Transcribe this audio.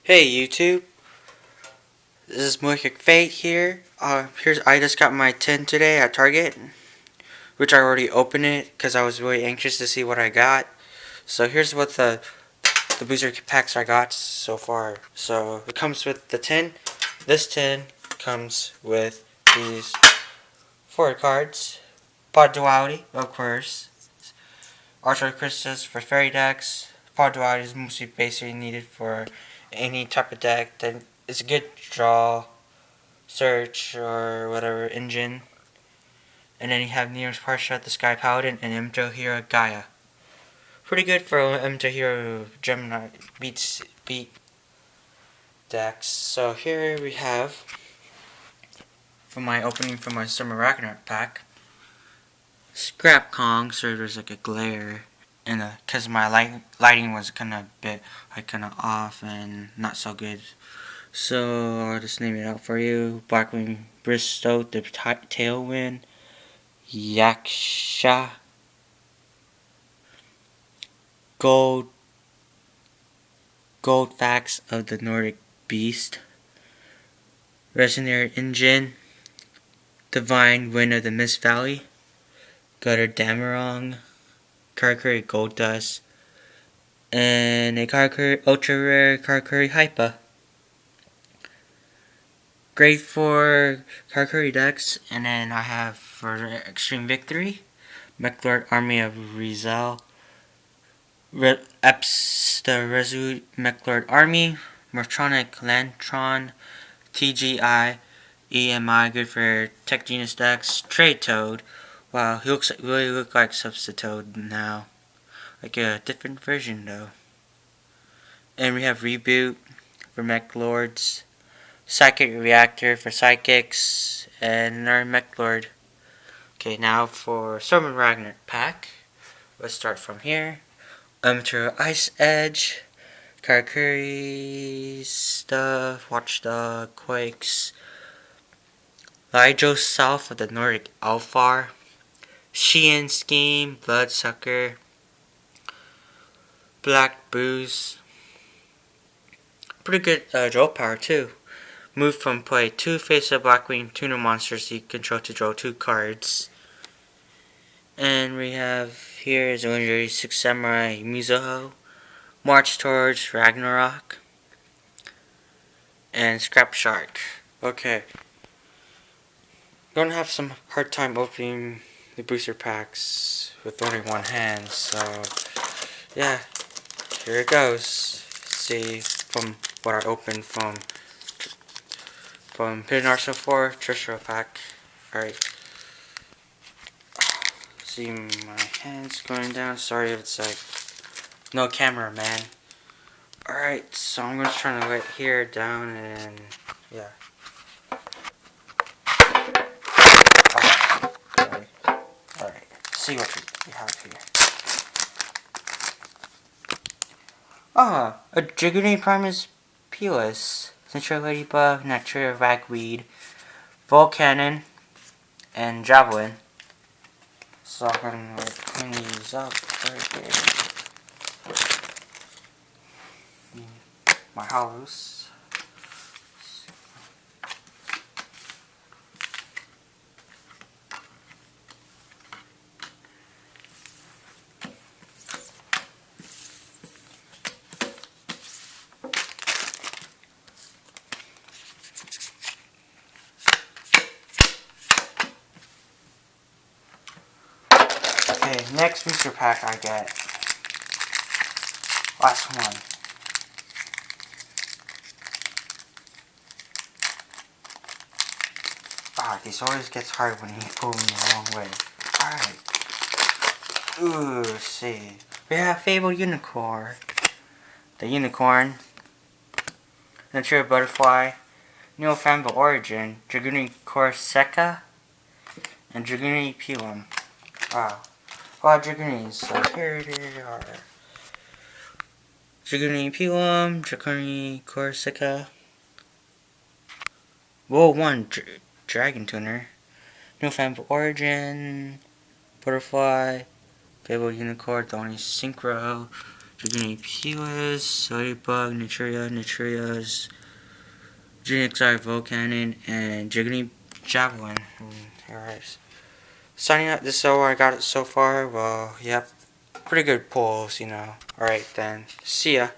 Hey YouTube, this is Moikic Fate here. I just got my tin today at Target, which I already opened it because I was really anxious to see what I got. So here's what the booster packs I got so far. So it comes with the tin. This tin comes with these 4 cards. Pod Duality, of course. Archer Crystals for fairy decks. Pod Duality is mostly basically needed for any type of deck that is a good draw, search, or whatever engine. And then you have Nearest Parsha, the Sky Paladin, and Emto Hero Gaia. Pretty good for Emto Hero Gemini beat decks. So here we have, for my opening for my Summer Ragnarok pack, Scrap Kong, so there's like a glare. And because my lighting was kind of off and not so good. So I'll just name it out for you. Blackwing Bristow, the Tailwind, Yaksha, Goldfax of the Nordic Beast, Resonator Engine, Divine Wind of the Mist Valley, Gutter Damarong, Karakuri Gold Dust, and a Karakuri Ultra Rare Karakuri Hypa. Great for Karakuri decks, and then I have for Extreme Victory, Mechlord Army of Rizal, the Resolute Mechlord Army, Mortronic Lantron, TGI, EMI, good for Tech Genius decks, Trade Toad. Wow, he really looks like Substitute now. Like a different version though. And we have Reboot for Mechlords, Psychic Reactor for Psychics, and our Mechlord. Okay, now for Storm Ragnarok pack. Let's start from here. Amateur Ice Edge, Karakuri stuff, Watchdog, Quakes, Lijo South of the Nordic Alfar, Sheehan Scheme, Bloodsucker, Black Booze. Pretty good draw power too. Move from play 2 face-up Blackwing tuner monsters you control to draw 2 cards. And we have here is 136 Samurai Mizuho, March Towards Ragnarok, and Scrap Shark. Okay. Gonna have some hard time opening the booster packs with only one hand, so yeah, here it goes. See from what I opened from Hidden Arsenal 4 Treasure pack. Alright. See my hands going down. Sorry if it's like no camera, man. Alright, so I'm gonna try to let here down and yeah. Alright, see what we have here. A Dragoon Primus Peeless, Central Ladybug, Natura Ragweed, Volcanon, and Javelin. So I'm gonna clean these up right here. My hollows. Okay, next booster pack I get. Last one. This always gets hard when you pull them the wrong way. Alright. Ooh, let's see. We have Fabled Unicorn. The Unicorn. Nature Butterfly. Neofanville Origin. Dragoon Corsica. And Dragoon Pilum. Wow. A lot of Dragoonies. So here they are. Dragoon Pilum. Dragoon Corsica. Whoa, one. Dragon Tuner. Neofanville Origin. Butterfly. Fable Unicorn, the only Synchro, Jiggy Pewas, Sodybug, Naturias, Jinxar Volcanon, and Jiggly Javelin. Alright. Signing up, this is all I got so far. Well, yep. Pretty good pulls, you know. Alright then. See ya.